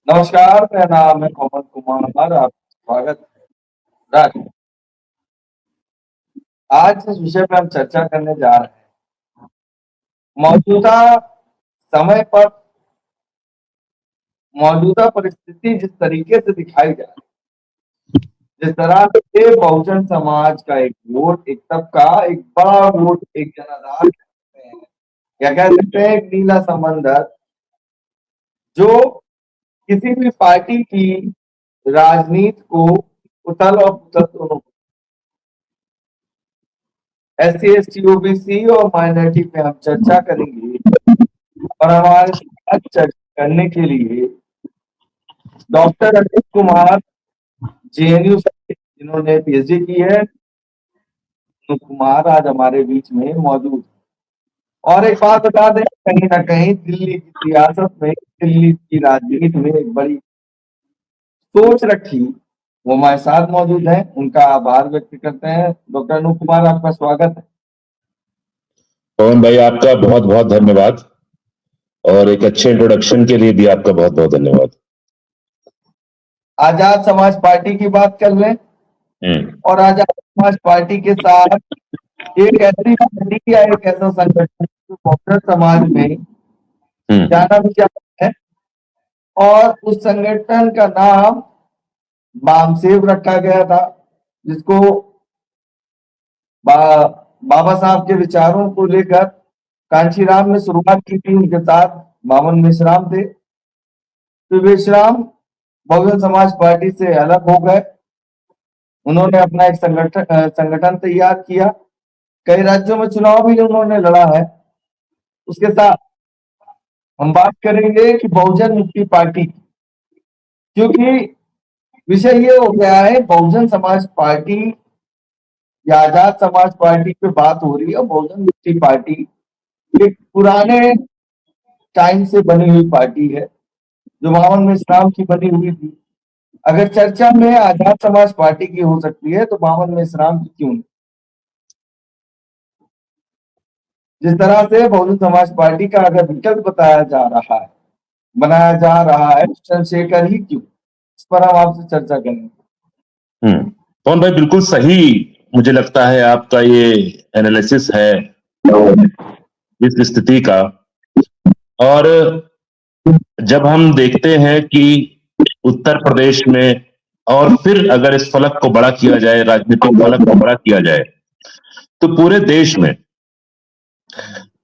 नमस्कार, मेरा नाम है मोहम्मद कुमार। आप स्वागत है। राज, आज जिस विषय पे हम चर्चा करने जा रहे हैं, मौजूदा समय पर मौजूदा परिस्थिति जिस तरीके से दिखाई जा रही है, जिस तरह से बहुजन समाज का एक वोट, एक तबका, एक बड़ा वोट, एक जनाधार कह सकते हैं या कह सकते हैं एक नीला समंदर, जो किसी भी पार्टी की राजनीति को उथल और पुथल दोनों, एससी एसटी ओबीसी और माइनॉरिटी पे हम चर्चा करेंगे। और हमारे साथ चर्चा करने के लिए डॉक्टर अनिल कुमार, जेएनयू से जिन्होंने पीएचडी की है, अनिल कुमार आज हमारे बीच में मौजूद हैं। और एक बात बता दें, कहीं ना कहीं दिल्ली की सियासत में, दिल्ली की राजनीति में एक बड़ी सोच रखी, वो हमारे साथ मौजूद हैं। उनका आभार व्यक्त करते हैं। डॉक्टर अनिल कुमार, आपका स्वागत है। पवन भाई, आपका बहुत बहुत धन्यवाद और एक अच्छे इंट्रोडक्शन के लिए भी आपका बहुत बहुत धन्यवाद। आजाद समाज पार्टी की बात कर लें, और आजाद समाज पार्टी के साथ एक ऐसी पार्टी या एक ऐसा संगठन जो बहुजन समाज में जाना भी जाता है, और उस संगठन का नाम बामसेव रखा गया था, जिसको बाबा साहब के विचारों को लेकर कांशीराम ने शुरुआत की थी। उनके साथ बामन मिश्राम थे। तो विश्राम बहुजन समाज पार्टी से अलग हो गए। उन्होंने अपना एक संगठन तैयार किया। कई राज्यों में चुनाव भी उन्होंने लड़ा है। उसके साथ हम बात करेंगे कि बहुजन मुक्ति पार्टी, क्योंकि विषय ये हो गया है, बहुजन समाज पार्टी या आजाद समाज पार्टी पे बात हो रही है। बहुजन मुक्ति पार्टी एक पुराने टाइम से बनी हुई पार्टी है, जो बावन में इस्लाम की बनी हुई थी। अगर चर्चा में आजाद समाज पार्टी की हो सकती है, तो बावन में इस्लाम की क्यों नहीं? जिस तरह से बहुजन समाज पार्टी का अगर विकल्प बनाया जा रहा है चंद्रशेखर ही क्यों, इस पर हम आपसे चर्चा करेंगे। पवन भाई, बिल्कुल सही मुझे लगता है आपका ये एनालिसिस है इस स्थिति का। और जब हम देखते हैं कि उत्तर प्रदेश में, और फिर अगर इस फलक को बड़ा किया जाए, राजनीतिक फलक को बड़ा किया जाए, तो पूरे देश में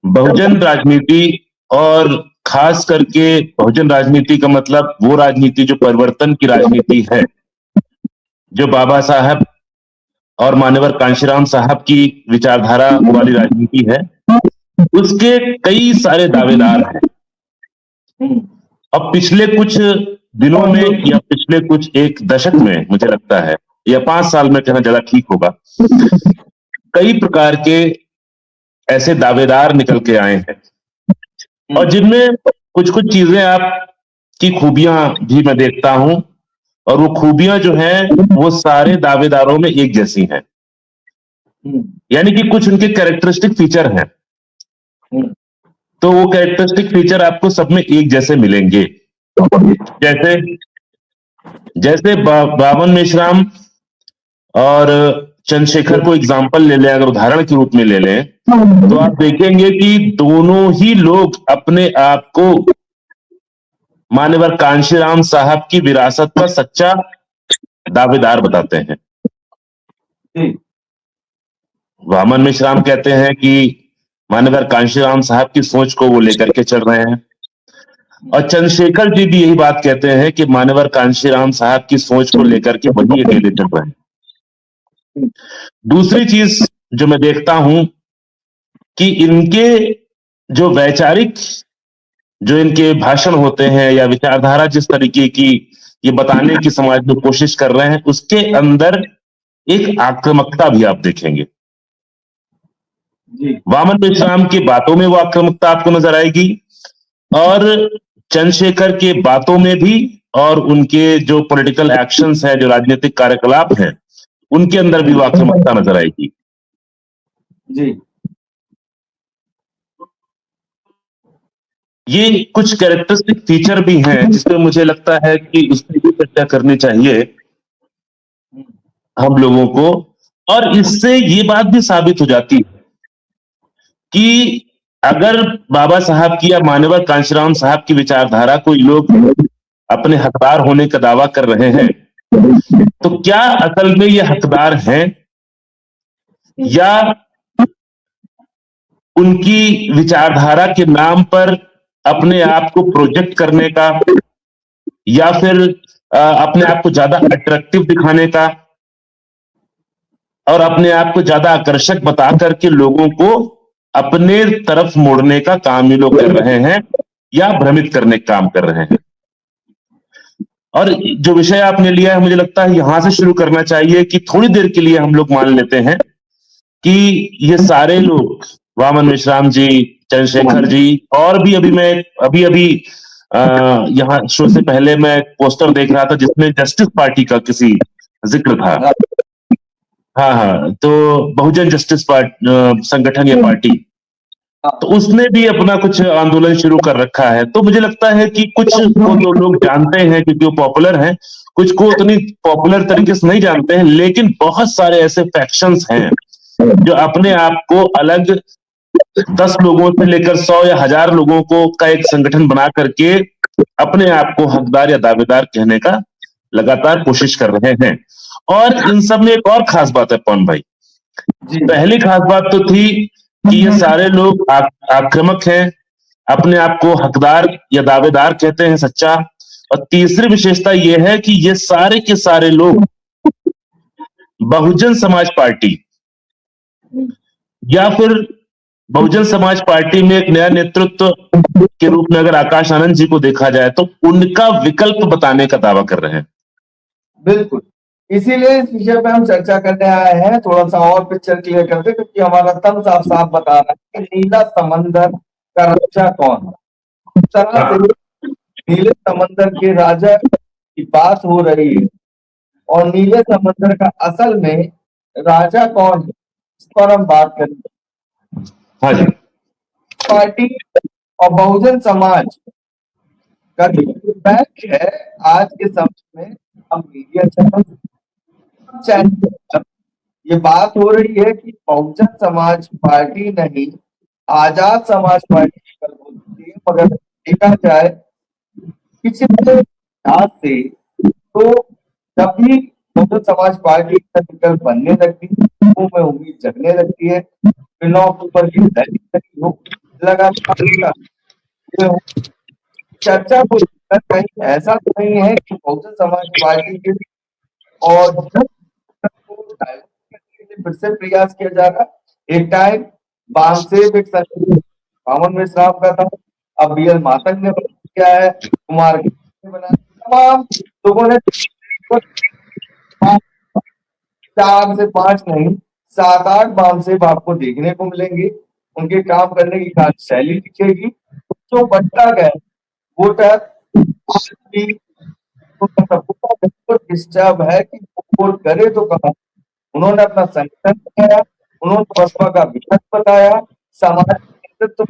बहुजन राजनीति, और खास करके बहुजन राजनीति का मतलब वो राजनीति जो परिवर्तन की राजनीति है, जो बाबा साहब और मान्यवर कांशीराम साहब की विचारधारा वाली राजनीति है, उसके कई सारे दावेदार हैं। अब पिछले कुछ दिनों में या पिछले कुछ एक दशक में, मुझे लगता है, या 5 साल में कहना ज्यादा ठीक होगा, कई प्रकार के ऐसे दावेदार निकल के आए हैं, और जिनमें कुछ कुछ चीजें आपकी खूबियां भी मैं देखता हूं, और वो खूबियां जो हैं वो सारे दावेदारों में एक जैसी हैं। यानी कि कुछ उनके कैरेक्टरिस्टिक फीचर हैं, तो वो कैरेक्टरिस्टिक फीचर आपको सब में एक जैसे मिलेंगे। जैसे जैसे बावन मेश्राम और चंद्रशेखर को एग्जाम्पल ले लें, अगर उदाहरण के रूप में ले लें, तो आप देखेंगे कि दोनों ही लोग अपने आप को मान्यवर कांशीराम साहब की विरासत का सच्चा दावेदार बताते हैं। वामन मेश्राम कहते हैं कि मान्यवर कांशीराम साहब की सोच को वो लेकर के चल रहे हैं, और चंद्रशेखर जी भी यही बात कहते हैं कि मान्यवर कांशीराम साहब की सोच को लेकर के वही अकेले चल रहे हैं। दूसरी चीज जो मैं देखता हूं कि इनके जो वैचारिक, जो इनके भाषण होते हैं या विचारधारा जिस तरीके की ये बताने की समाज में कोशिश कर रहे हैं, उसके अंदर एक आक्रामकता भी आप देखेंगे। वामन मेश्राम की बातों में वो आक्रामकता आपको नजर आएगी, और चंद्रशेखर के बातों में भी, और उनके जो पॉलिटिकल एक्शंस है, जो राजनीतिक कार्यकलाप हैं, उनके अंदर भी वो आक्रामकता नजर आएगी। जी, ये कुछ कैरेक्टरिस्टिक फीचर भी हैं जिसपे मुझे लगता है कि उस पर भी चर्चा करनी चाहिए हम लोगों को। और इससे ये बात भी साबित हो जाती है कि अगर बाबा साहब की या मान्यवर कांशीराम साहब की विचारधारा कोई लोग अपने हकदार होने का दावा कर रहे हैं, तो क्या असल में ये हकदार हैं, या उनकी विचारधारा के नाम पर अपने आप को प्रोजेक्ट करने का, या फिर अपने आप को ज्यादा अट्रैक्टिव दिखाने का और अपने आप को ज्यादा आकर्षक बता करके लोगों को अपने तरफ मोड़ने का काम ये लोग कर रहे हैं, या भ्रमित करने का काम कर रहे हैं। और जो विषय आपने लिया है, मुझे लगता है यहां से शुरू करना चाहिए कि थोड़ी देर के लिए हम लोग मान लेते हैं कि ये सारे लोग, वामन मिश्राम जी, चंद्रशेखर जी, और भी अभी मैं अभी यहाँ शो से पहले मैं पोस्टर देख रहा था जिसमें जस्टिस पार्टी का किसी जिक्र था। हाँ हाँ, तो बहुजन जस्टिस पार्टी संगठन या पार्टी, तो उसने भी अपना कुछ आंदोलन शुरू कर रखा है। तो मुझे लगता है कि कुछ को तो लोग जानते हैं क्योंकि वो पॉपुलर हैं, कुछ को उतनी पॉपुलर तरीके से नहीं जानते हैं, लेकिन बहुत सारे ऐसे फैक्शंस हैं जो अपने आप को अलग 10 लोगों से लेकर 100 या 1000 लोगों को का एक संगठन बना करके अपने आप को हकदार या दावेदार कहने का लगातार कोशिश कर रहे हैं। और इन सब में एक और खास बात है पवन भाई। पहली खास बात तो थी कि ये सारे लोग आक्रामक हैं, अपने आप को हकदार या दावेदार कहते हैं, सच्चा। और तीसरी विशेषता यह है कि ये सारे के सारे लोग बहुजन समाज पार्टी या फिर बहुजन समाज पार्टी में एक नया नेतृत्व के रूप में अगर आकाश आनंद जी को देखा जाए तो उनका विकल्प बताने का दावा कर रहे हैं। बिल्कुल, इसीलिए इस विषय पे हम चर्चा करने आए हैं। थोड़ा सा और पिक्चर क्लियर करते, क्योंकि हमारा तम साफ साफ बता रहा है कि नीला समंदर का राजा कौन है। इस तरह से नीले समंदर के राजा की बात हो रही है, और नीले समंदर का असल में राजा कौन है इस पर हम बात करेंगे। हाँ जी। पार्टी और बहुजन समाज का जो बैंक है आज के समय में, हम मीडिया चैनल ये बात हो रही है कि बहुजन समाज पार्टी नहीं, आजाद समाज पार्टी कल होती है। मगर देखा जाए पिछले इतिहास से, तो जब भी बहुजन समाज पार्टी का विकल्प बनने लगती है, लोगों में उम्मीद जगने लगती है। 9 अक्टूबर की लगातार चर्चा को कहीं ऐसा तो नहीं है कि बहुजन समाज पार्टी के और फिर से प्रयास किया जा रहा। एक टाइम बामसेब एक वामन मिश्राम का था, अब BL मातंग ने किया है, कुमार ने बनाया, तमाम लोगों ने 4 से 5 नहीं 7-8 बामसेब आपको देखने को मिलेंगे। उनके काम करने की कार्यशैली दिखेगी। जो बंटा गया वोटर डिस्टर्ब है कि वोट करे तो कहा। उन्होंने अपना संगठन बनाया, उन्होंने बसपा का विकल्प बताया, समाज नेतृत्व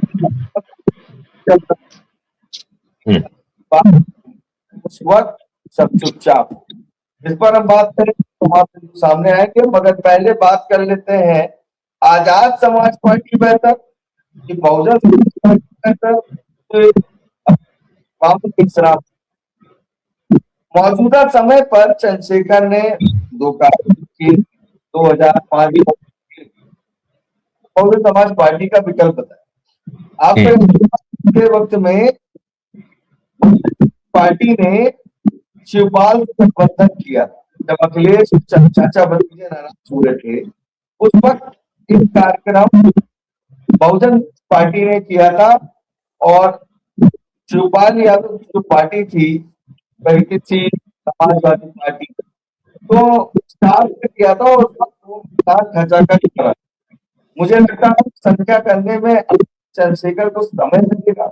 उस वक्त सब चुपचाप। इस पर हम बात करें तो आप सामने आएंगे, मगर पहले बात कर लेते हैं आजाद समाज पार्टी बेहतर कि बहुजन समाज पार्टी बेहतर। मौजूदा समय पर चंद्रशेखर ने 2005 बहुजन समाज पार्टी का विकल्प बताया। आपके वक्त में पार्टी ने शिवपाल से गठबंधन किया। जब अखिलेश चाचा भतीजे नाराज हुए थे, उस वक्त इस कार्यक्रम बहुजन पार्टी ने किया था, और शिवपाल यादव की जो पार्टी थी वही थी समाजवादी पार्टी, तो स्टार्ट किया था और उसका खचाखच करा। मुझे लगता है संख्या करने में चंद्रशेखर को समय लगेगा,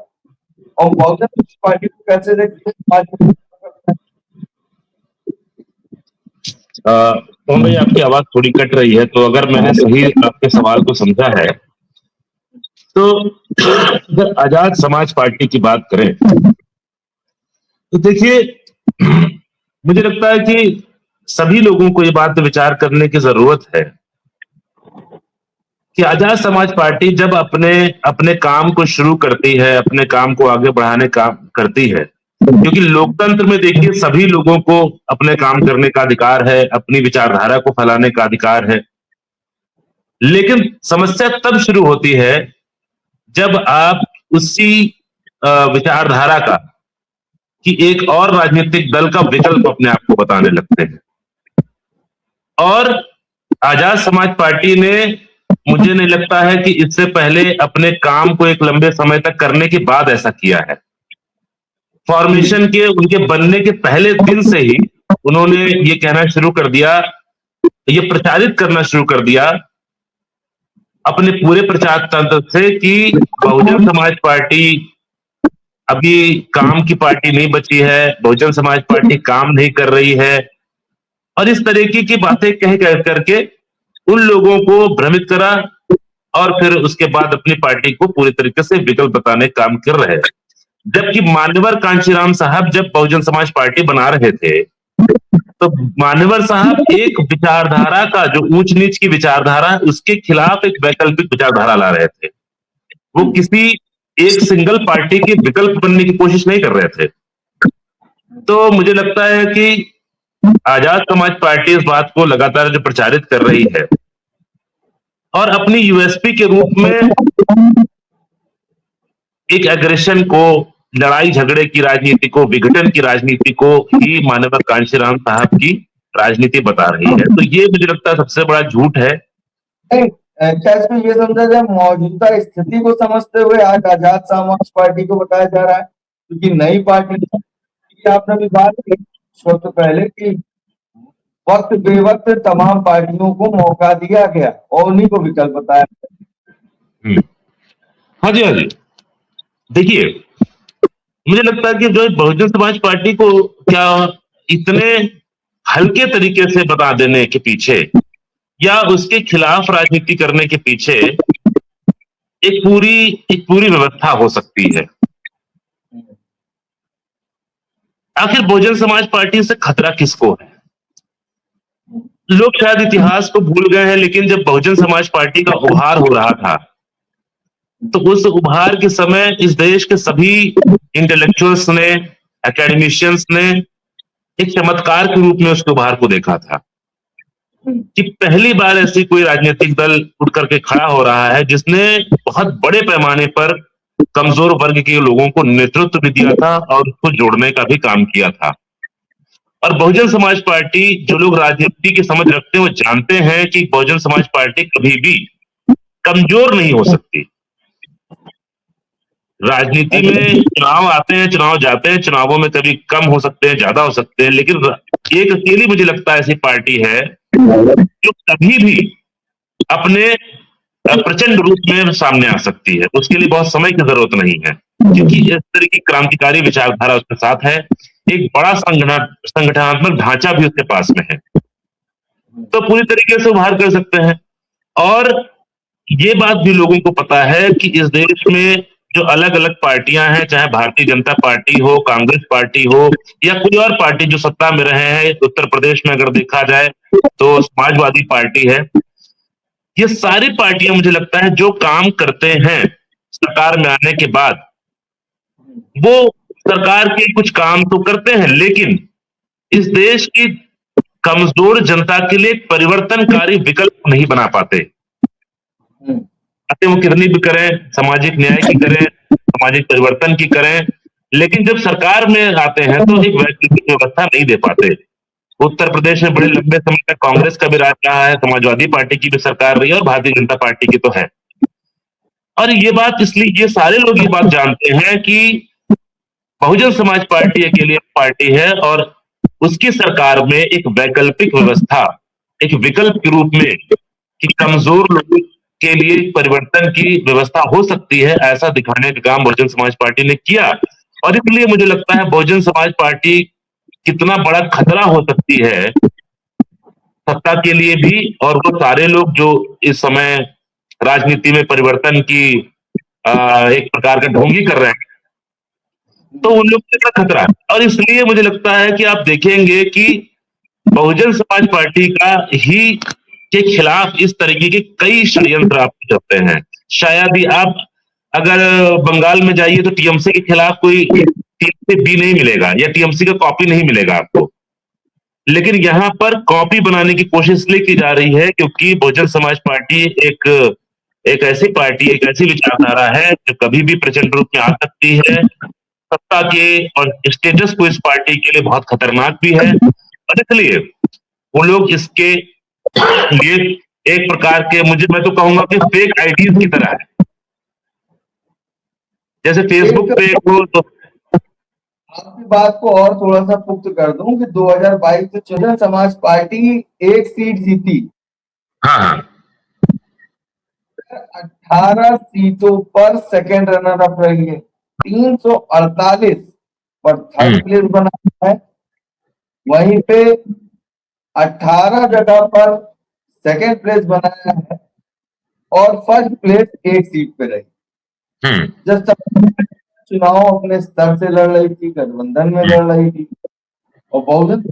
और बहुजन पार्टी को कैसे देखते। भाई आपकी आवाज थोड़ी कट रही है, तो अगर मैंने सही आपके सवाल को समझा है तो अगर आजाद समाज पार्टी की बात करें तो देखिए, मुझे लगता है कि सभी लोगों को ये बात पे विचार करने की जरूरत है कि आजाद समाज पार्टी जब अपने अपने काम को शुरू करती है, अपने काम को आगे बढ़ाने का करती है, क्योंकि लोकतंत्र में देखिए सभी लोगों को अपने काम करने का अधिकार है, अपनी विचारधारा को फैलाने का अधिकार है। लेकिन समस्या तब शुरू होती है जब आप उसी विचारधारा का कि एक और राजनीतिक दल का विकल्प अपने आप को बताने लगते हैं। और आजाद समाज पार्टी ने, मुझे नहीं लगता है कि इससे पहले अपने काम को एक लंबे समय तक करने के बाद ऐसा किया है। फॉर्मेशन के उनके बनने के पहले दिन से ही उन्होंने ये कहना शुरू कर दिया, ये प्रचारित करना शुरू कर दिया अपने पूरे प्रचार तंत्र से कि बहुजन समाज पार्टी अभी काम की पार्टी नहीं बची है, बहुजन समाज पार्टी काम नहीं कर रही है, और इस तरीके की बातें कह करके उन लोगों को भ्रमित करा और फिर उसके बाद अपनी पार्टी को पूरी तरीके से विकल्प बताने का काम कर रहे हैं। जबकि मान्यवर कांशीराम साहब जब बहुजन समाज पार्टी बना रहे थे तो मान्यवर साहब एक विचारधारा का, जो ऊंच नीच की विचारधारा, उसके खिलाफ एक वैकल्पिक विचारधारा ला रहे थे। वो किसी एक सिंगल पार्टी के विकल्प बनने की कोशिश नहीं कर रहे थे। तो मुझे लगता है कि आजाद समाज पार्टी इस बात को लगातार जो प्रचारित कर रही है और अपनी यूएसपी के रूप में एक एग्रेशन को, लड़ाई झगड़े की राजनीति को, विघटन की राजनीति को ही मान्यवर कांशीराम साहब की राजनीति बता रही है। तो ये मुझे लगता है सबसे बड़ा झूठ है। नहीं, क्या इसमें ये समझा जाए मौजूदा स्थिति को समझते हुए आज आजाद समाज पार्टी को बताया जा रहा है, क्योंकि नई पार्टी आपने भी बात की कुछ वक्त पहले कि वक्त बेवक्त तमाम पार्टियों को मौका दिया गया और उन्हीं को विकल्प बताया। हाँ जी, हाँ जी। देखिए, मुझे लगता है कि जो बहुजन समाज पार्टी को क्या इतने हल्के तरीके से बता देने के पीछे या उसके खिलाफ राजनीति करने के पीछे एक पूरी व्यवस्था हो सकती है। आखिर बहुजन समाज पार्टी से खतरा किसको है? लोग शायद इतिहास को भूल गए हैं, लेकिन जब बहुजन समाज पार्टी का उभार हो रहा था तो उस उभार के समय इस देश के सभी इंटेलेक्चुअल्स ने, एकेडमिशियंस ने एक चमत्कार के रूप में उसके उभार को देखा था कि पहली बार ऐसी कोई राजनीतिक दल उठ करके खड़ा हो रहा है जिसने बहुत बड़े पैमाने पर कमजोर वर्ग के लोगों को नेतृत्व भी दिया था और उसको जोड़ने का भी काम किया था। और बहुजन समाज पार्टी, जो लोग राजनीति की समझ रखते हैं वो जानते हैं कि बहुजन समाज पार्टी कभी भी कमजोर नहीं हो सकती। राजनीति में चुनाव आते हैं, चुनाव जाते हैं, चुनावों में कभी कम हो सकते हैं, ज्यादा हो सकते हैं, लेकिन एक अकेली मुझे लगता है ऐसी पार्टी है जो कभी भी अपने प्रचंड रूप में सामने आ सकती है। उसके लिए बहुत समय की जरूरत नहीं है, क्योंकि इस तरह की क्रांतिकारी विचारधारा उसके साथ है, एक बड़ा संगठनात्मक ढांचा भी उसके पास में है, तो पूरी तरीके से उभार कर सकते हैं। और ये बात भी लोगों को पता है कि इस देश में जो अलग अलग पार्टियां हैं, चाहे भारतीय जनता पार्टी हो, कांग्रेस पार्टी हो या कोई और पार्टी जो सत्ता में रहे हैं, उत्तर प्रदेश में अगर देखा जाए तो समाजवादी पार्टी है, ये सारी पार्टियां मुझे लगता है जो काम करते हैं सरकार में आने के बाद, वो सरकार के कुछ काम तो करते हैं, लेकिन इस देश की कमजोर जनता के लिए परिवर्तनकारी विकल्प नहीं बना पाते। वो कितनी भी करें, सामाजिक न्याय की करें, सामाजिक परिवर्तन की करें, लेकिन जब सरकार में आते हैं तो एक वैकल्पिक व्यवस्था नहीं दे पाते। उत्तर प्रदेश में बड़े लंबे समय तक कांग्रेस का भी राज रहा है, समाजवादी पार्टी की भी सरकार रही है और भारतीय जनता पार्टी की तो है। और ये बात इसलिए, ये सारे लोग ये बात जानते हैं कि बहुजन समाज पार्टी अकेली पार्टी है और उसकी सरकार में एक वैकल्पिक व्यवस्था, एक विकल्प के रूप में कि कमजोर लोगों के लिए परिवर्तन की व्यवस्था हो सकती है, ऐसा दिखाने का काम बहुजन समाज पार्टी ने किया। और इसलिए मुझे लगता है बहुजन समाज पार्टी कितना बड़ा खतरा हो सकती है सत्ता के लिए भी, और वो सारे लोग जो इस समय राजनीति में परिवर्तन की एक प्रकार का ढोंगी कर रहे हैं, तो उन लोग को इतना खतरा है। और इसलिए मुझे लगता है कि आप देखेंगे कि बहुजन समाज पार्टी का ही के खिलाफ इस तरीके के कई षड्यंत्र आपको चलते हैं। शायद ही आप अगर बंगाल में जाइए तो टीएमसी के खिलाफ कोई टीएमसी बी नहीं मिलेगा या टीएमसी का कॉपी नहीं मिलेगा आपको, लेकिन यहाँ पर कॉपी बनाने की कोशिश इसलिए की जा रही है क्योंकि बहुजन समाज पार्टी एक एक ऐसी पार्टी, एक ऐसी विचारधारा है जो कभी भी प्रचंड रूप में आ सकती है। सत्ता के और स्टेटस को इस पार्टी के लिए बहुत खतरनाक भी है, और इसलिए वो लोग इसके लिए एक प्रकार के, मैं तो कहूंगा कि फेक आईडीज की तरह है। जैसे फेसबुक पे हो तो आपकी बात को और थोड़ा सा पुख्त कर दूं कि 2022 में बहुजन समाज पार्टी एक सीट जीती, हाँ हाँ 18 सीटों पर सेकंड रनर अप रही है, 348 पर थर्ड प्लेस बना है। वहीं पे 18 जगह पर सेकंड प्लेस बनाया है और फर्स्ट प्लेस एक सीट पे रही। जब चुनाव अपने स्तर से लड़ रही थी, गठबंधन में लड़ रही थी, और बहुजन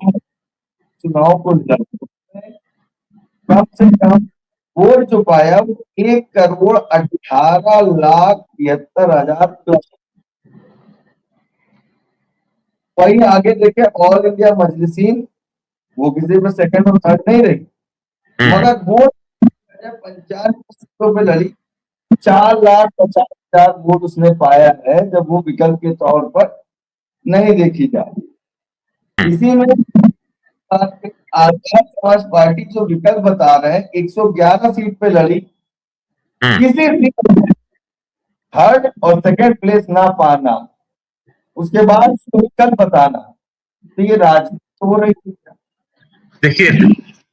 चुनाव को लड़ने में कम से कम वोट जो पाया वो 1,18,73,000 प्लस। वहीं आगे देखे ऑल इंडिया मजलिसीन, वो किसी में सेकंड और थर्ड नहीं रही, मगर वोट 95 सीटों पे लड़ी, 4,50,000 वोट उसने पाया है, जब वो विकल्प के तौर पर नहीं देखी जाए। इसी में आजाद समाज पार्टी जो विकल्प बता रहे हैं 111 सीट पे लड़ी, किसी सीट में थर्ड और सेकंड प्लेस ना पाना, उसके बाद विकल्प बताना, तो ये राजनीति हो रही है। देखिए,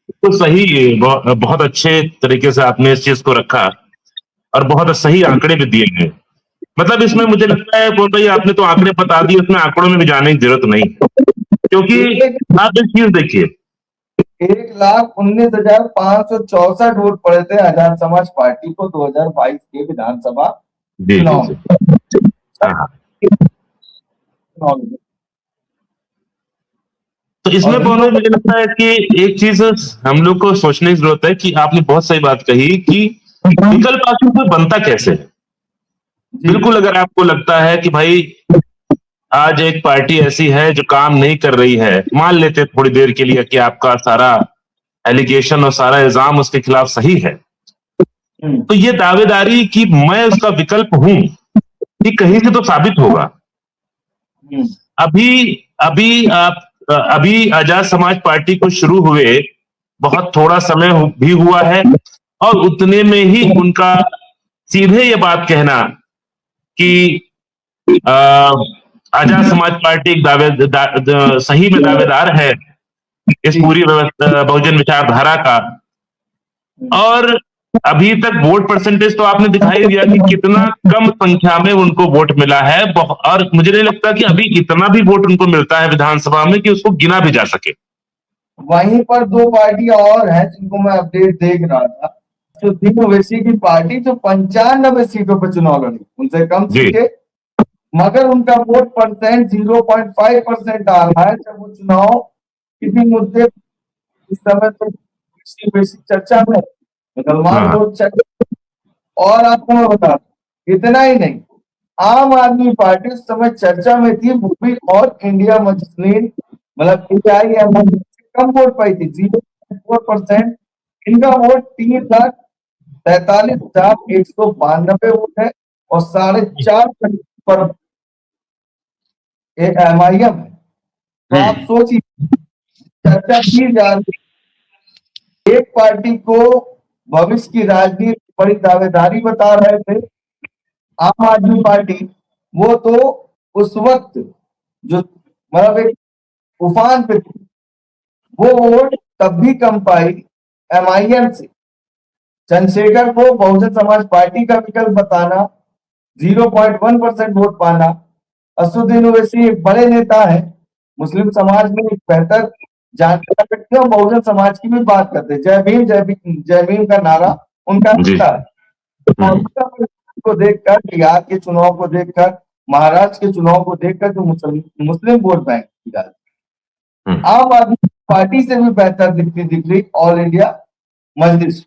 तो सही है, बहुत अच्छे तरीके से आपने इस चीज को रखा और बहुत सही आंकड़े भी दिए हैं। मतलब इसमें मुझे लगता है बोल भाई आपने तो आंकड़े बता दिए, उसमें आंकड़ों में भी जाने की जरूरत नहीं, क्योंकि आप एक चीज देखिए, 1,19,564 वोट पड़े थे आजाद समाज पार्टी को 2022 के विधानसभा चुनाव में। तो इसमें बोलो मुझे लगता है कि एक चीज हम लोग को सोचने की जरूरत है कि आपने बहुत सही बात कही कि विकल्प आखिर कोई बनता कैसे है। बिल्कुल, अगर आपको लगता है कि भाई आज एक पार्टी ऐसी है जो काम नहीं कर रही है, मान लेते थोड़ी देर के लिए कि आपका सारा एलिगेशन और सारा इल्जाम उसके खिलाफ सही है, तो ये दावेदारी कि मैं उसका विकल्प हूं, ये कहीं से तो साबित होगा। अभी आजाद समाज पार्टी को शुरू हुए बहुत थोड़ा समय भी हुआ है, और उतने में ही उनका सीधे ये बात कहना कि आजाद समाज पार्टी एक सही में दावेदार है इस पूरी व्यवस्था बहुजन विचारधारा का। और अभी तक वोट परसेंटेज तो आपने दिखाई दिया कि कितना कम संख्या में उनको वोट मिला है, और मुझे नहीं लगता कि अभी इतना भी वोट उनको मिलता है विधानसभा में कि उसको गिना भी जा सके। वहीं पर दो पार्टियां और हैं जिनको मैं अपडेट देख रहा था, असदुद्दीन ओवैसी की पार्टी जो 95 सीटों पर चुनाव लड़ी, उनसे कम सीटें, मगर उनका वोट परसेंट 0.5% आ रहा है। जब वो चुनाव किसी मुद्दे इस समय तो बेसिक चर्चा में मुसलमान वोट चर्चा, और आपको मैं बता दूं इतना ही नहीं, आम आदमी पार्टी उस समय चर्चा में थी, वो भी ऑल इंडिया मजलिसीन मतलब AIMM कम वोट पाई थी, 0.4%। इनका वोट 3,43,192 वोट है, और 4.5% पर MIM है। तो आप सोचिए, चर्चा की जा रही, एक पार्टी को भविष्य की राजनीति बड़ी दावेदारी बता रहे थे आम आदमी पार्टी, वो तो उस वक्त जो मतलब एक उफान पे थी, वो वोट तब भी कम पाई MIM से। चंद्रशेखर को बहुजन समाज पार्टी का विकल्प बताना, 0.1% वोट पाना। असदुद्दीन ओवैसी एक बड़े नेता है, मुस्लिम समाज में एक बेहतर जानकार व्यक्ति, और बहुजन समाज की भी बात करते, जय भीम जय भीम जय भीम का नारा उनका है। को देखकर, बिहार के चुनाव को देखकर, महाराष्ट्र के चुनाव को देखकर जो मुस्लिम वोट बैंक की बात, आम आदमी पार्टी से भी बेहतर दिख रही ऑल इंडिया मजलिस।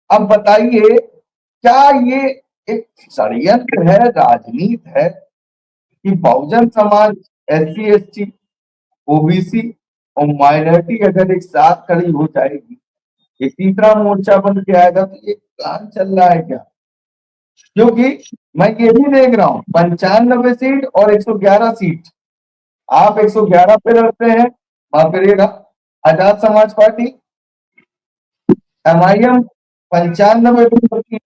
अब बताइए, क्या ये एक षड्यंत्र है, राजनीति है कि Bahujan Samaj, SC ST, OBC और माइनॉरिटी अगर एक साथ खड़ी हो जाएगी, ये तीसरा मोर्चा बन के आएगा, तो ये प्लान चल रहा है क्या? क्योंकि मैं ये भी देख रहा हूं 95 सीट और 111 सीट, आप 111 पे लड़ते हैं, माफ करिएगा, आजाद समाज पार्टी, MIM 95 पे लड़ती है,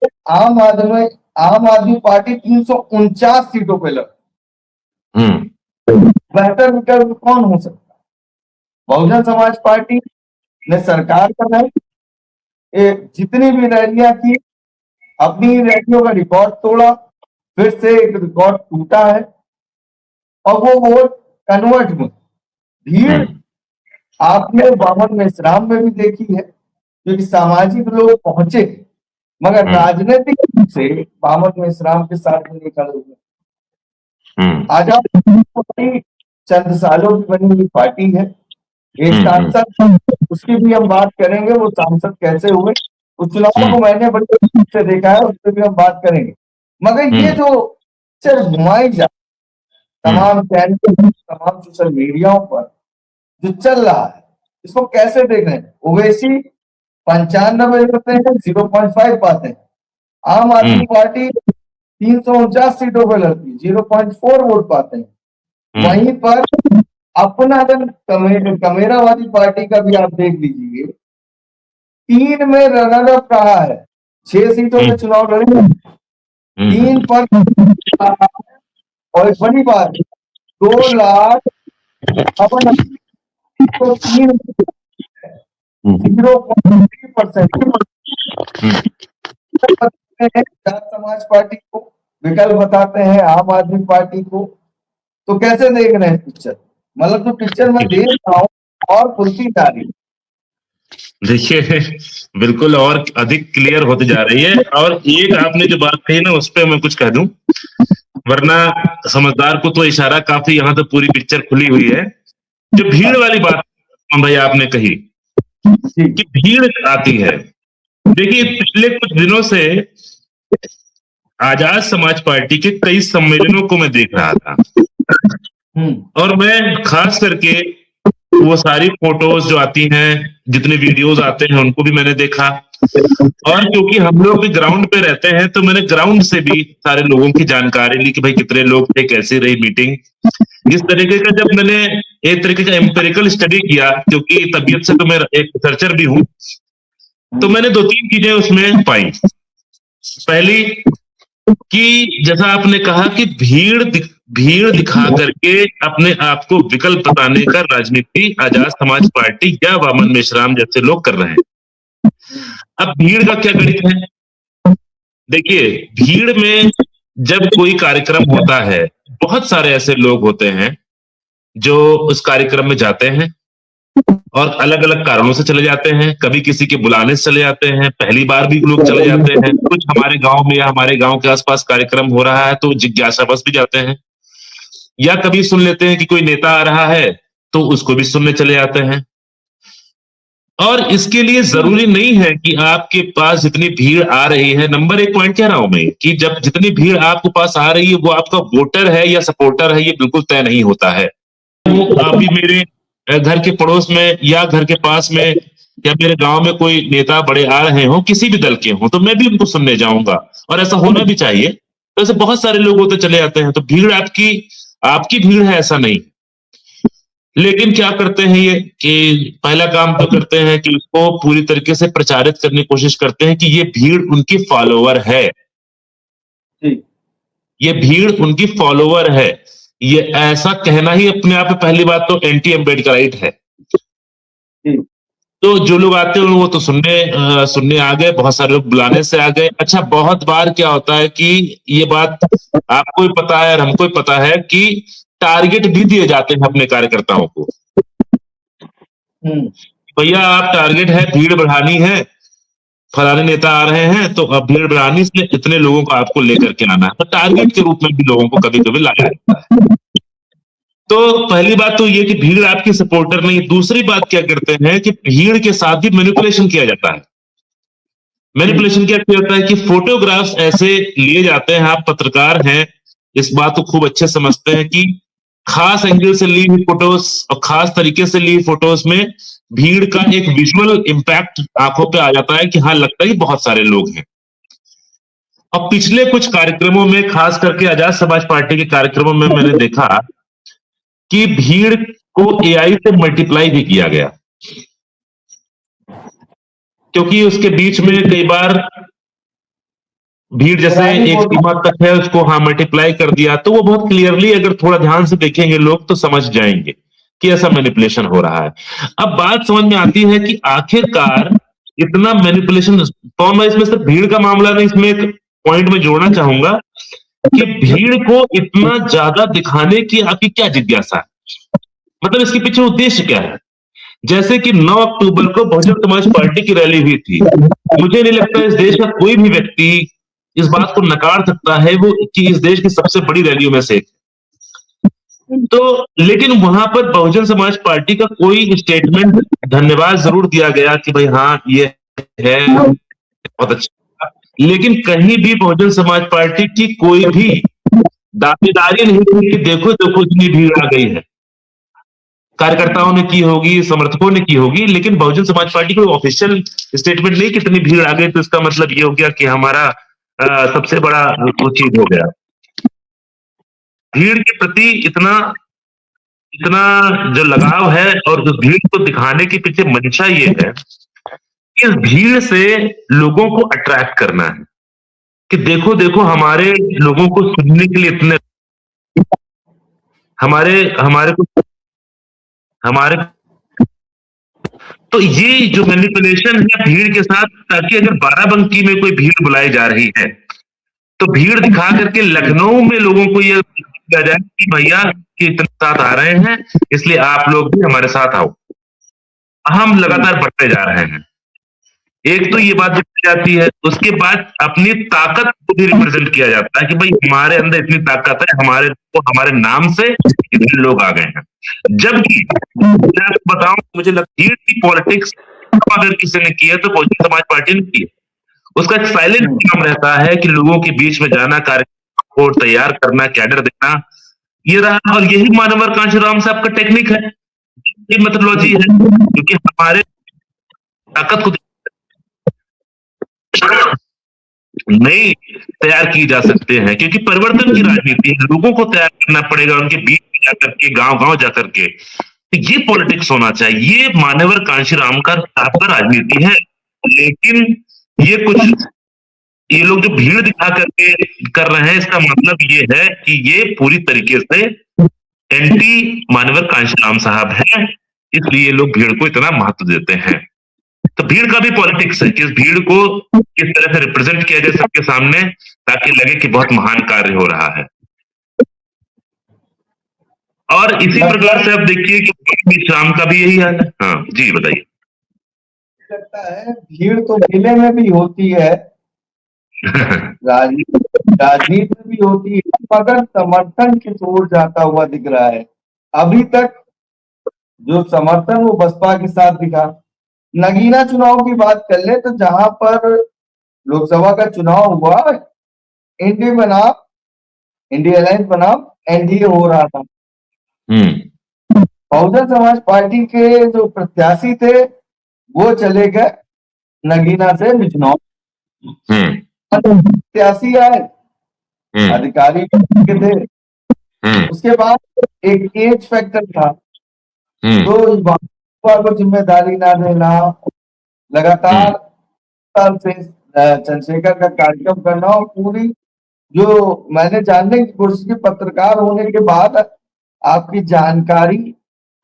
आम आदमी पार्टी 349 सीटों पे लड़ती है। बेहतर विकल्प कौन हो सकता है? बहुजन समाज पार्टी ने सरकार बनाई, जितनी भी रैलियां की, अपनी रैलियों का रिकॉर्ड तोड़ा, फिर से एक रिकॉर्ड टूटा है, और वो वोट कन्वर्ट में भीड़ आपने बामन मेश्राम में भी देखी है, क्योंकि सामाजिक लोग पहुंचे, मगर राजनीतिक रूप से बामन मेश्राम के साथ भी नहीं खड़े हुए। आजाद पार्टी चंद सालों की बनी हुई पार्टी है, एक सांसद, उसकी भी हम बात करेंगे, वो सांसद कैसे हुए, उस चुनाव को मैंने बड़े रूप से देखा है, उस पर भी हम बात करेंगे। मगर ये जो घुमाई जा तमाम चैनल, तमाम सोशल मीडियाओं पर जो चल रहा है, इसको कैसे देख रहे हैं? ओवैसी 95 करते हैं, 0.5 पाते हैं। आम आदमी पार्टी 349 सीटों पर लड़ती है, 0.4 वोट पाते हैं। वहीं पर अपना अगर कमेरावादी पार्टी का भी आप देख लीजिए, 3 में रनर अप रहा है, 6 सीटों में चुनाव लड़ेंगे, 3 पर, और एक बड़ी बात, 2 लाख अपन तो 0.3% समाज पार्टी को विकल्प बताते हैं, आम आदमी पार्टी को। तो कैसे देख रहे हैं पिक्चर? मतलब जो पिक्चर मैं देख रहा हूँ और खुलती जा रही है। देखिए, बिल्कुल और अधिक क्लियर होती जा रही है। और एक आपने जो बात कही ना, उस पर मैं कुछ कह दूं, वरना समझदार को तो इशारा काफी, यहाँ तो पूरी पिक्चर खुली हुई है। जो भीड़ वाली बात भाई आपने कही कि भीड़ आती है, देखिए पिछले कुछ दिनों से आजाद समाज पार्टी के कई सम्मेलनों को मैं देख रहा था, और मैं खास करके वो सारी फोटोज जो आती हैं, जितने वीडियोज आते हैं, उनको भी मैंने देखा। और क्योंकि हम लोग भी ग्राउंड पे रहते हैं, तो मैंने ग्राउंड से भी सारे लोगों की जानकारी ली कि भाई कितने लोग थे, कैसी रही मीटिंग। इस तरीके का जब मैंने एक तरीके का एम्पेरिकल स्टडी किया, क्योंकि तबीयत से तो मैं एक रिसर्चर भी हूं, तो मैंने 2-3 चीजें उसमें पाई। पहली कि जैसा आपने कहा कि भीड़ दिखा करके अपने आप को विकल्प बताने का राजनीति आजाद समाज पार्टी या वामन मेश्राम जैसे लोग कर रहे हैं। अब भीड़ का क्या गणित है? देखिए, भीड़ में जब कोई कार्यक्रम होता है, बहुत सारे ऐसे लोग होते हैं जो उस कार्यक्रम में जाते हैं और अलग अलग कारणों से चले जाते हैं। कभी किसी के बुलाने से चले जाते हैं, पहली बार भी लोग चले जाते हैं। कुछ हमारे गांव में या हमारे गांव के आसपास कार्यक्रम हो रहा है तो जिज्ञासावश भी जाते हैं, या कभी सुन लेते हैं कि कोई नेता आ रहा है तो उसको भी सुनने चले जाते हैं। और इसके लिए जरूरी नहीं है कि आपके पास जितनी भीड़ आ रही है, नंबर 1 पॉइंट कह रहा हूं मैं, कि जब जितनी भीड़ आपके पास आ रही है वो आपका वोटर है या सपोर्टर है, ये बिल्कुल तय नहीं होता है। तो अभी मेरे घर के पड़ोस में या घर के पास में या मेरे गांव में कोई नेता बड़े आ रहे हो, किसी भी दल के हो, तो मैं भी उनको सुनने जाऊंगा, और ऐसा होना भी चाहिए। तो ऐसे बहुत सारे लोग होते चले जाते हैं, तो भीड़ आपकी भीड़ है, ऐसा नहीं। लेकिन क्या करते हैं ये कि पहला काम तो करते हैं कि उसको पूरी तरीके से प्रचारित करने की कोशिश करते हैं कि ये भीड़ उनकी फॉलोवर है, ये भीड़ उनकी फॉलोवर है। ये ऐसा कहना ही अपने आप में पहली बात तो एंटी अम्बेडकराइट है। तो जो लोग आते हैं वो तो सुनने आ गए, बहुत सारे लोग बुलाने से आ गए। अच्छा, बहुत बार क्या होता है कि ये बात आपको भी पता है और हमको भी पता है कि टारगेट भी दिए जाते हैं अपने कार्यकर्ताओं को। भैया आप टारगेट है, भीड़ बढ़ानी है, फलाने नेता आ रहे हैं तो अब भीड़ बढ़ानी, इसलिए इतने लोगों को आपको लेकर के आना है, तो टारगेट के रूप में भी लोगों को कभी कभी लाया जाता है। तो पहली बात तो ये कि भीड़ आपकी सपोर्टर नहीं। दूसरी बात क्या करते हैं कि भीड़ के साथ भी मैनिपुलेशन किया जाता है। मैनिपुलेशन क्या किया जाता है कि फोटोग्राफ्स ऐसे लिए जाते हैं, आप पत्रकार हैं, इस बात को खूब अच्छे समझते हैं कि खास एंगल से ली हुई फोटोज और खास तरीके से ली फोटोज में भीड़ का एक विजुअल इंपैक्ट आंखों पे आ जाता है कि हाँ, लगता है कि बहुत सारे लोग हैं। और पिछले कुछ कार्यक्रमों में, खास करके आजाद समाज पार्टी के कार्यक्रमों में, मैंने देखा कि भीड़ को एआई से मल्टीप्लाई भी किया गया, क्योंकि उसके बीच में कई बार भीड़ जैसे एक सीमा तक है, उसको हाँ मल्टीप्लाई कर दिया, तो वो बहुत क्लियरली अगर थोड़ा ध्यान से देखेंगे लोग तो समझ जाएंगे कि ऐसा मैनिपुलेशन हो रहा है। अब बात समझ में आती है कि आखिरकार इतना मैनिपुलेशन कौन है। इसमें सिर्फ भीड़ का मामला नहीं, इसमें एक पॉइंट में जोड़ना चाहूंगा कि भीड़ को इतना ज्यादा दिखाने की आपकी क्या जिज्ञासा है, मतलब इसके पीछे उद्देश्य क्या है। जैसे कि 9 अक्टूबर को बहुजन समाज पार्टी की रैली हुई थी। मुझे नहीं लगता इस देश का कोई भी व्यक्ति इस बात को नकार सकता है वो कि इस देश की सबसे बड़ी रैलियों में से एक। तो लेकिन वहां पर बहुजन समाज पार्टी का कोई स्टेटमेंट, धन्यवाद जरूर दिया गया कि भाई हाँ ये है, बहुत अच्छा, लेकिन कहीं भी बहुजन समाज पार्टी की कोई भी दावेदारी नहीं थी कि देखो देखो इतनी भीड़ आ गई है। कार्यकर्ताओं ने की होगी, समर्थकों ने की होगी, लेकिन बहुजन समाज पार्टी को ऑफिशियल स्टेटमेंट नहीं, कितनी भीड़ आ गई तो इसका मतलब ये हो गया कि हमारा सबसे बड़ा वो चीज हो गया। भीड़ के प्रति इतना इतना जो लगाव है और उस भीड़ को दिखाने के पीछे मंशा ये है कि इस भीड़ से लोगों को अट्रैक्ट करना है कि देखो देखो हमारे लोगों को सुनने के लिए इतने, हमारे हमारे को हमारे तो ये जो मैनिपुलेशन है भीड़ के साथ, ताकि अगर बाराबंकी में कोई भीड़ बुलाई जा रही है तो भीड़ दिखा करके लखनऊ में लोगों को ये किया जाए कि भैया कि इतने साथ आ रहे हैं, इसलिए आप लोग भी हमारे साथ आओ। हम लगातार बढ़ते जा रहे हैं। एक तो ये बात बताई जाती है, उसके बाद अपनी ताकत को भी रिप्रेजेंट किया जाता है कि भाई हमारे अंदर इतनी ताकत है, हमारे नाम से इतने लोग आ गए हैं। जबकि मैं आपको बताऊं, मुझे लगता है कि पॉलिटिक्स अगर किसी ने किया तो बहुजन समाज पार्टी ने की है। उसका एक साइलेंट काम रहता है कि लोगों के बीच में जाना, कार्यक्रम को तैयार करना, कैडर देना, ये रहा। और यही मानवर कांशीराम साहब का टेक्निक है, ये मेथोडोलॉजी है, क्योंकि हमारे ताकत को नहीं तैयार की जा सकते हैं, क्योंकि परिवर्तन की राजनीति है, लोगों को तैयार करना पड़ेगा, उनके बीच में जाकर के, गांव गांव जाकर के। तो ये पॉलिटिक्स होना चाहिए, ये मानवर कांशीराम का आपका राजनीति है। लेकिन ये कुछ ये लोग जो भीड़ दिखा करके कर रहे हैं, इसका मतलब ये है कि ये पूरी तरीके से एंटी मानवर कांशीराम साहब है, इसलिए लोग भीड़ को इतना महत्व देते हैं। तो भीड़ का भी पॉलिटिक्स है कि इस भीड़ को किस तरह से रिप्रेजेंट किया जाए सबके सामने, ताकि लगे कि बहुत महान कार्य हो रहा है। और इसी प्रकार से आप देखिए कि शाम का भी यही हाल है। हाँ जी बताइए। लगता है भीड़ तो मेले में भी होती है, राजनीति में भी होती है, मगर समर्थन किस ओर जाता हुआ दिख रहा है। अभी तक जो समर्थन वो बसपा के साथ दिखा। नगीना चुनाव की बात कर ले तो जहां पर लोकसभा का चुनाव हुआ, इंडिया बनाम इंडिया अलायंस बनाम एनडीए हो रहा था। बहुजन समाज पार्टी के जो प्रत्याशी थे वो चले गए नगीना से बिजनौर, प्रत्याशी आए, अधिकारी के थे। उसके बाद एक एज फैक्टर था, तो भाजपा को जिम्मेदारी ना देना, लगातार साल से चंद्रशेखर का कार्यक्रम करना, और पूरी जो मैंने जानने की कोशिश की, पत्रकार होने के बाद आपकी जानकारी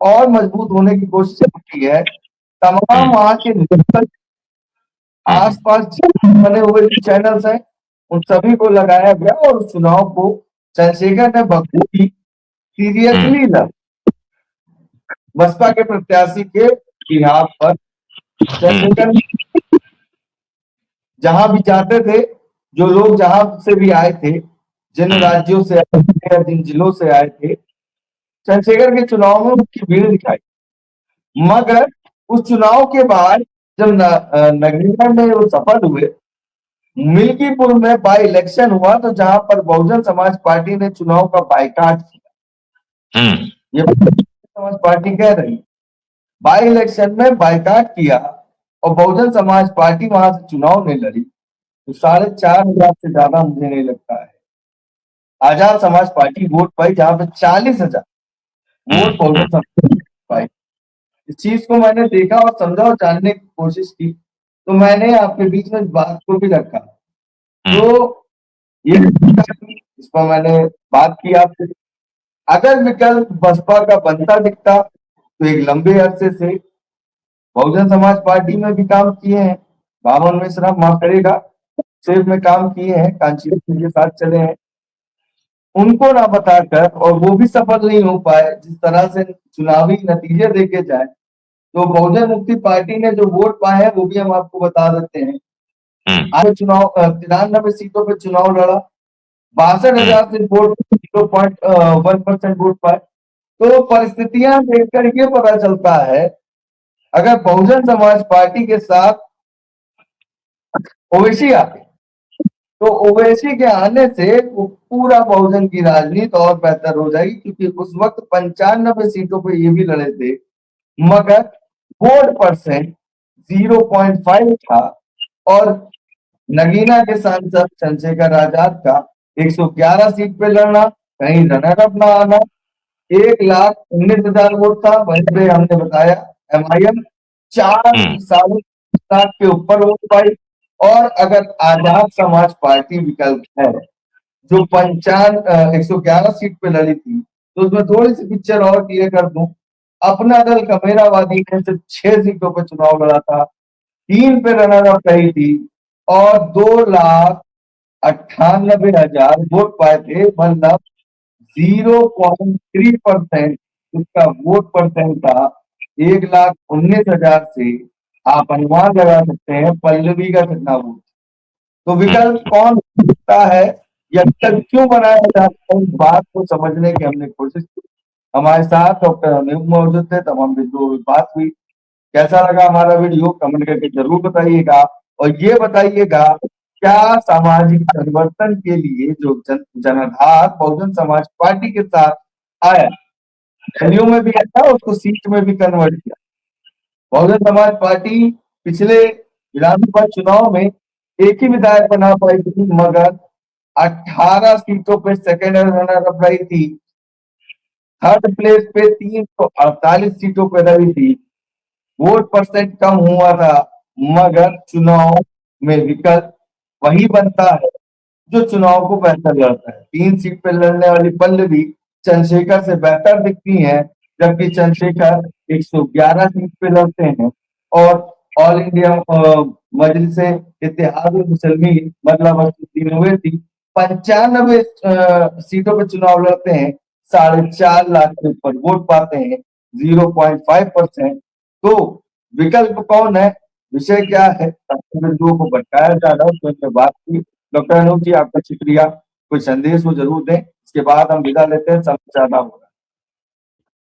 और मजबूत होने की कोशिश की है। तमाम वहां के आसपास बने हुए चैनल्स हैं, उन सभी को लगाया गया और चुनाव को चंद्रशेखर ने बखूबी सीरियसली लिया। बसपा के प्रत्याशी के बिहाफ पर चंद्रशेखर जहां भी जाते थे, जो लोग जहां से भी आए थे, जिन राज्यों से आए थे या जिन जिलों से आए थे, चंद्रशेखर के चुनाव में उनकी भीड़ दिखाई। मगर उस चुनाव के बाद जब नगीना में वो सफल हुए, मिल्कीपुर में बाई इलेक्शन हुआ, तो जहां पर बहुजन समाज पार्टी ने चुनाव का बाइकाट किया। ये बहुजन समाज पार्टी कह रही, बाई इलेक्शन में बाइकाट किया और बहुजन समाज पार्टी वहां से चुनाव नहीं लड़ी, तो 4,500 से ज्यादा मुझे नहीं लगता है आजाद समाज पार्टी वोट पाई, जहां पे 40,000 वोट बहुजन समाज पाई। इस चीज को मैंने देखा और समझा और जानने की कोशिश की, तो मैंने आपके बीच में इस बात को भी रखा। तो ये इस पर मैंने बात की आपसे। अगर विकल्प बसपा का बनता दिखता, तो एक लंबे अरसे से बहुजन समाज पार्टी में भी काम किए हैं, बामन मिश्रा माफ करेगा, सेफ में काम किए हैं, कांची के साथ चले हैं, उनको ना बताकर, और वो भी सफल नहीं हो पाए जिस तरह से चुनावी नतीजे देखे जाए, तो बहुजन मुक्ति पार्टी ने जो वोट पाए हैं वो भी हम आपको बता देते हैं। आज चुनाव 93 सीटों पे चुनाव लड़ा, 62,000 से वोट 0.1% वोट पाए। तो परिस्थितियां देखकर ये पता चलता है, अगर बहुजन समाज पार्टी के साथ ओवैसी आते, तो ओवैसी के आने से वो पूरा बहुजन की राजनीति और बेहतर हो जाएगी, क्योंकि उस वक्त 95 सीटों पे ये भी लड़े थे, मगर वोट परसेंट 0.5 था, और नगीना के सांसद चंद्रशेखर आजाद का 111 सीट पे लड़ना, कहीं रनर अप ना आना, 1,19,000 वोट था। वहीं पे हमने बताया MIM 4,50,000 के ऊपर वोट पाई। और अगर आजाद समाज पार्टी विकल्प है, जो 111 सीट पे लड़ी थी, तो उसमें थोड़ी सी पिक्चर और क्लियर कर दूं। अपना दल कमेरावादी ने सिर्फ 6 सीटों पे चुनाव लड़ा था, 3 पे रनर अप रही थी, और 2,98,000 वोट पाए थे, मतलब 0.3% उसका वोट परसेंट था। 1,19,000 से आप अनुमान लगा सकते हैं पल्लवी का कितना वोट। तो विकल्प कौन सकता है या विकल्प क्यों बनाया जाता है, इस बात को समझने की हमने कोशिश की। हमारे साथ डॉक्टर अनूप मौजूद थे, तमाम बिंदुओं पर बात हुई। कैसा लगा हमारा वीडियो कमेंट करके जरूर बताइएगा, और ये बताइएगा क्या सामाजिक परिवर्तन के लिए जो जनाधार बहुजन समाज पार्टी के साथ आया, रैलियों में भी आया, उसको सीट में भी कन्वर्ट किया। बहुजन समाज पार्टी पिछले विधानसभा चुनाव में एक ही विधायक बना पाई थी, मगर 18 सीटों पे सेकेंड रनर अप रही थी, थर्ड प्लेस पे 348 सीटों पे रही थी, वोट परसेंट कम हुआ था, मगर चुनाव में विकल्प वही बनता है जो चुनाव को बेहतर लड़ता है। 3 सीट पे लड़ने वाली पल्लवी चंद्रशेखर से बेहतर दिखती है, जबकि चंद्रशेखर 111 सीट पे लड़ते हैं, और ऑल इंडिया मजलिस इत्तेहादुल मुसलमीन मतलब ओवैसी 95 सीटों पे चुनाव लड़ते हैं, 4.5 लाख के ऊपर वोट पाते हैं, 0.5%। तो विकल्प कौन है, विषय क्या है, बिंदुओं को भटकाया जा रहा है, तो इसमें बात की। डॉक्टर अनूप जी, आपका शुक्रिया, कोई संदेश वो जरूर दें, इसके बाद हम विदा लेते हैं, समय ज्यादा हो रहा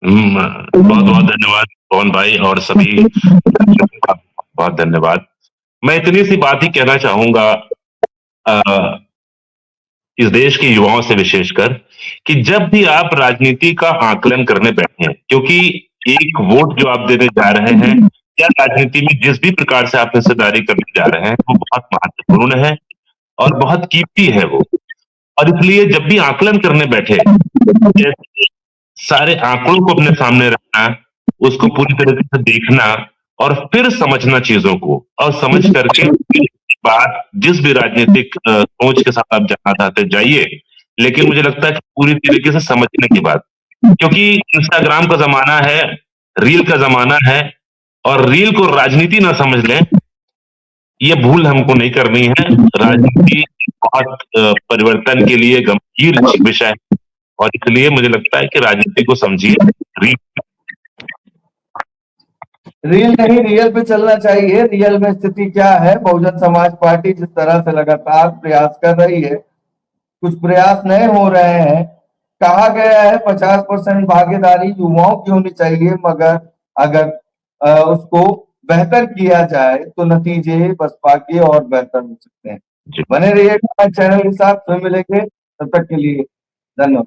बहुत बहुत धन्यवाद पवन भाई और सभी का बहुत धन्यवाद। मैं इतनी सी बात ही कहना चाहूंगा इस देश के युवाओं से विशेषकर, कि जब भी आप राजनीति का आकलन करने बैठे, क्योंकि एक वोट जो आप देने जा रहे हैं या राजनीति में जिस भी प्रकार से आप हिस्सेदारी करने जा रहे हैं, वो बहुत महत्वपूर्ण है और बहुत कीमती है वो। और इसलिए जब भी आकलन करने बैठे, सारे आंकड़ों को अपने सामने रखना, उसको पूरी तरीके से देखना और फिर समझना चीजों को, और समझ करके बाद जिस भी राजनीतिक सोच के साथ आप जाना चाहते जाइए, लेकिन मुझे लगता है कि पूरी तरीके से समझने की बात, क्योंकि इंस्टाग्राम का जमाना है, रील का जमाना है, और रील को राजनीति ना समझ लें, ये भूल हमको नहीं करनी है। राजनीति बहुत परिवर्तन के लिए गंभीर विषय है, और इसलिए मुझे लगता है कि राजनीति को समझिए। रील नहीं, रियल पे चलना चाहिए। रियल में स्थिति क्या है? बहुजन समाज पार्टी जिस तरह से लगातार प्रयास कर रही है, कुछ प्रयास नए हो रहे हैं। कहा गया है 50% भागीदारी युवाओं की होनी चाहिए, मगर अगर उसको बेहतर किया जाए तो नतीजे बसपा के और बेहतर हो सकते हैं। जी। बने रहिए हमारे चैनल के साथ, फिर मिलेंगे, तब तक के लिए धन्यवाद।